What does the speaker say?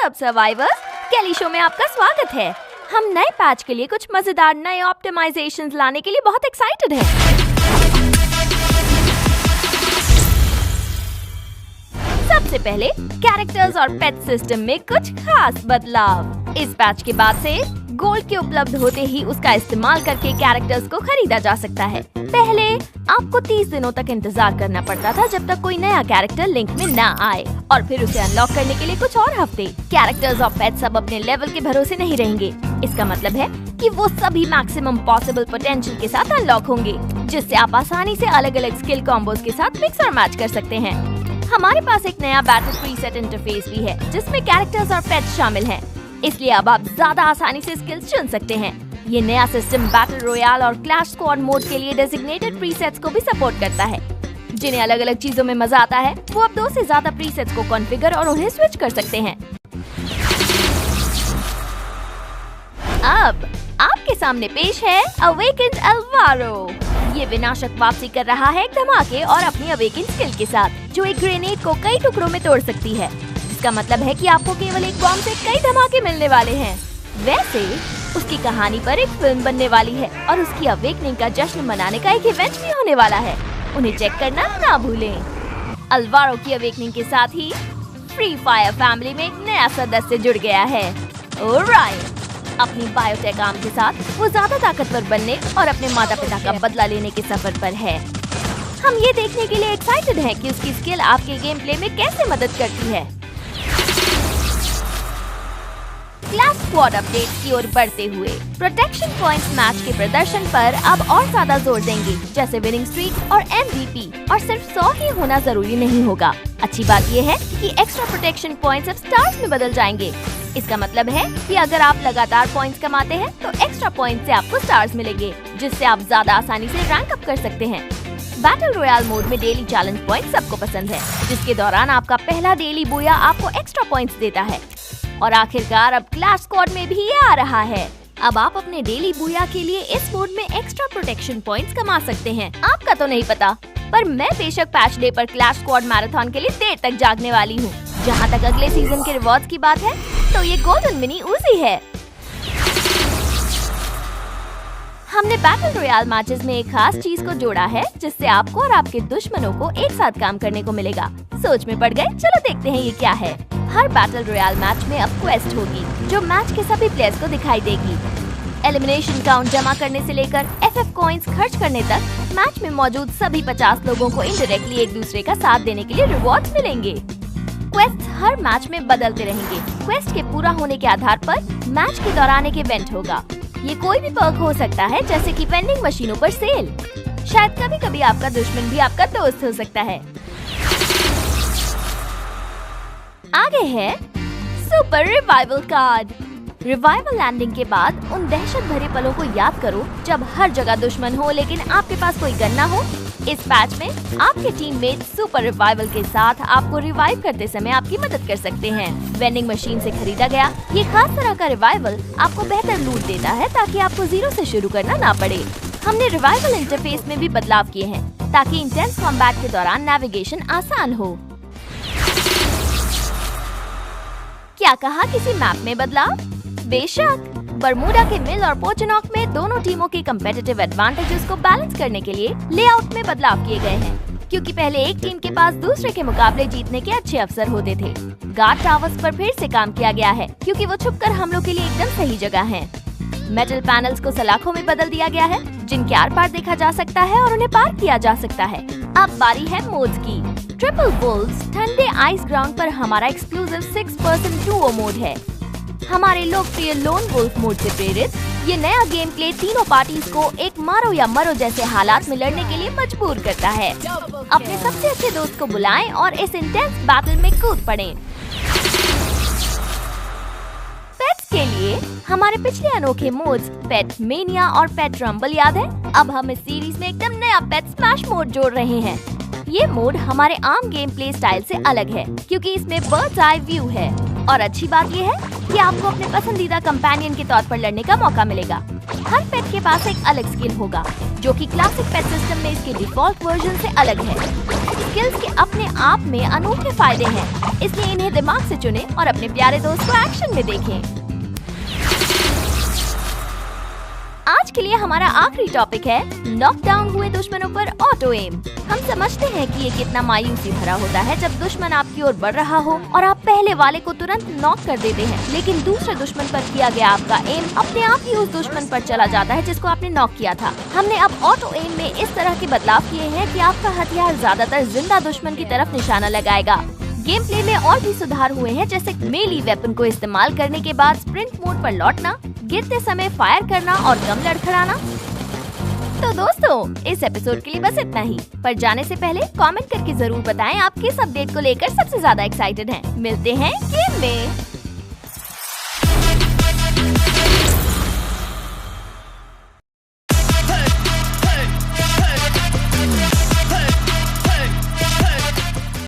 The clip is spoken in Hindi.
व्हाट्स अप सर्वाइवर्स, केली शो में आपका स्वागत है। हम नए पैच के लिए कुछ मजेदार नए ऑप्टिमाइजेशंस लाने के लिए बहुत एक्साइटेड हैं। सबसे पहले कैरेक्टर्स और पेट सिस्टम में कुछ खास बदलाव। इस पैच के बाद से गोल्ड के उपलब्ध होते ही उसका इस्तेमाल करके कैरेक्टर्स को खरीदा जा सकता है। पहले आपको 30 दिनों तक इंतजार करना पड़ता था जब तक कोई नया कैरेक्टर लिंक में न आए, और फिर उसे अनलॉक करने के लिए कुछ और हफ्ते। कैरेक्टर्स और पेट्स अब अपने लेवल के भरोसे नहीं रहेंगे। इसका मतलब है कि वो सभी मैक्सिमम पॉसिबल पोटेंशियल के साथ अनलॉक होंगे, जिससे आप आसानी से अलग अलग स्किल कॉम्बोज के साथ मिक्स और मैच कर सकते हैं। हमारे पास एक नया बैटल प्रीसेट इंटरफेस भी है, जिसमें कैरेक्टर्स और पेट्स शामिल हैं। इसलिए अब आप ज्यादा आसानी से स्किल्स चुन सकते हैं। ये नया सिस्टम बैटल रॉयल और क्लैश स्क्वाड मोड के लिए डेजिग्नेटेड प्रीसेट्स को भी सपोर्ट करता है। जिन्हें अलग अलग चीजों में मजा आता है, वो अब 2 से ज्यादा प्रीसेट्स को कॉन्फ़िगर और उन्हें स्विच कर सकते हैं। अब आपके सामने पेश है अवेकेंड अल्वारो। ये विनाशक वापसी कर रहा है एक धमाके और अपनी अवेकेंड स्किल के साथ, जो एक ग्रेनेड को कई टुकड़ों में तोड़ सकती है। इसका मतलब है कि आपको केवल एक बॉम्ब से कई धमाके मिलने वाले हैं। वैसे उसकी कहानी पर एक फिल्म बनने वाली है और उसकी अवेकनिंग का जश्न मनाने का एक इवेंट भी होने वाला है। उन्हें चेक करना ना भूलें। अल्वारो की अवेकनिंग के साथ ही फ्री फायर फैमिली में एक नया सदस्य जुड़ गया है, ओरायन। अपनी बायोटेक आर्म के साथ वो ज्यादा ताकतवर बनने और अपने माता पिता का बदला लेने के सफर पर है। हम ये देखने के लिए एक्साइटेड हैं कि उसकी स्किल आपके गेम प्ले में कैसे मदद करती है। क्लैश स्क्वाड अपडेट की ओर बढ़ते हुए प्रोटेक्शन पॉइंट्स मैच के प्रदर्शन पर अब और ज्यादा जोर देंगे, जैसे विनिंग स्ट्रीक और MVP, और सिर्फ 100 ही होना जरूरी नहीं होगा। अच्छी बात यह है कि एक्स्ट्रा प्रोटेक्शन पॉइंट्स अब स्टार्स में बदल जाएंगे। इसका मतलब है कि अगर आप लगातार पॉइंट्स कमाते हैं तो एक्स्ट्रा पॉइंट से आपको स्टार्स मिलेंगे, जिससे आप ज्यादा आसानी से रैंक अप कर सकते हैं। बैटल रॉयल मोड में डेली चैलेंज पॉइंट सबको पसंद है, जिसके दौरान आपका पहला डेली बूया आपको एक्स्ट्रा पॉइंट्स देता है। और आखिरकार अब क्लैश स्क्वाड में भी ये आ रहा है। अब आप अपने डेली बूया के लिए इस मोड में एक्स्ट्रा प्रोटेक्शन पॉइंट्स कमा सकते हैं। आपका तो नहीं पता, पर मैं बेशक पैच डे पर क्लैश स्क्वाड मैराथन के लिए देर तक जागने वाली हूँ। जहाँ तक अगले सीजन के रिवॉर्ड्स की बात है, तो ये गोल्डन मिनी उजी है। हमने बैटल रॉयल मैचेस में एक खास चीज को जोड़ा है, जिससे आपको और आपके दुश्मनों को एक साथ काम करने को मिलेगा। सोच में पड़ गए? चलो देखते हैं ये क्या है। हर बैटल रॉयल मैच में अब क्वेस्ट होगी, जो मैच के सभी प्लेयर्स को दिखाई देगी। एलिमिनेशन काउंट जमा करने से लेकर FF कॉइंस खर्च करने तक, मैच में मौजूद सभी 50 लोगों को इनडायरेक्टली एक दूसरे का साथ देने के लिए रिवॉर्ड्स मिलेंगे। क्वेस्ट हर मैच में बदलते रहेंगे। क्वेस्ट के पूरा होने के आधार पर मैच के दौरान एक इवेंट होगा। ये कोई भी पर्क हो सकता है, जैसे कि वेंडिंग मशीनों पर सेल। शायद कभी कभी आपका दुश्मन भी आपका दोस्त हो सकता है। आगे है super revival card. Revival landing के बाद उन दहशत भरे पलों को याद करो जब हर जगह दुश्मन हो लेकिन आपके पास कोई गन ना हो। इस पैच में आपके टीममेट सुपर रिवाइवल के साथ आपको रिवाइव करते समय आपकी मदद कर सकते हैं। वेंडिंग मशीन से खरीदा गया ये खास तरह का रिवाइवल आपको बेहतर लूट देता है, ताकि आपको 0 से शुरू करना ना पड़े। हमने रिवाइवल इंटरफेस में भी बदलाव किए हैं, ताकि इंटेंस कॉम्बैट के दौरान नेविगेशन आसान हो। क्या कहा किसी मैप में बदलाव? बेशक, बरमूडा के मिल और पोचनॉक में दोनों टीमों के कम्पिटिटिव एडवांटेजेस को बैलेंस करने के लिए लेआउट में बदलाव किए गए हैं, क्योंकि पहले एक टीम के पास दूसरे के मुकाबले जीतने के अच्छे अवसर होते थे। गार्ड टावर्स पर फिर से काम किया गया है, क्योंकि वो छुपकर हमलों के लिए एकदम सही जगह हैं। मेटल पैनल्स को सलाखों में बदल दिया गया है, जिनके आर पार देखा जा सकता है और उन्हें पार किया जा सकता है। अब बारी है मोड्स की। ट्रिपल वुल्व्स ठंडे आइस ग्राउंड पर हमारा एक्सक्लूसिव 6-person डुओ मोड है। हमारे लोकप्रिय लोन वुल्फ मोड से प्रेरित ये नया गेम प्ले तीनों पार्टीज को एक मारो या मरो जैसे हालात में लड़ने के लिए मजबूर करता है। अपने सबसे अच्छे दोस्त को बुलाएं और इस इंटेंस बैटल में कूद पड़ें। पेट्स के लिए हमारे पिछले अनोखे मोड्स पेट मेनिया और पेट रंबल याद है? अब हम इस सीरीज में एकदम नया पेट स्मैश मोड जोड़ रहे हैं। ये मोड हमारे आम गेम प्ले स्टाइल से अलग है, क्योंकि इसमें बर्ड्स आई व्यू है। और अच्छी बात ये है कि आपको अपने पसंदीदा कंपेनियन के तौर पर लड़ने का मौका मिलेगा। हर पेट के पास एक अलग स्किल होगा, जो कि क्लासिक पेट सिस्टम में इसके डिफॉल्ट वर्जन से अलग है। स्किल्स के अपने आप में अनूठे फायदे हैं, इसलिए इन्हें दिमाग से चुनें और अपने प्यारे दोस्त को एक्शन में देखें। आज के लिए हमारा आखिरी टॉपिक है नॉकडाउन हुए दुश्मनों पर ऑटो एम। हम समझते हैं कि ये कितना मायूसी भरा होता है जब दुश्मन आपकी ओर बढ़ रहा हो और आप पहले वाले को तुरंत नॉक कर देते हैं, लेकिन दूसरे दुश्मन पर किया गया आपका एम अपने आप ही उस दुश्मन पर चला जाता है जिसको आपने नॉक किया था। हमने अब ऑटो एम में इस तरह के बदलाव किए हैं कि आपका हथियार ज्यादातर जिंदा दुश्मन की तरफ निशाना लगाएगा। गेम प्ले में और भी सुधार हुए हैं, जैसे मेली वेपन को इस्तेमाल करने के बाद स्प्रिंट मोड पर लौटना, गिरते समय फायर करना और गम लड़खड़ाना। तो दोस्तों, इस एपिसोड के लिए बस इतना ही। पर जाने से पहले कमेंट करके जरूर बताएं आप किस अपडेट को लेकर सबसे ज्यादा एक्साइटेड हैं। मिलते हैं गेम में।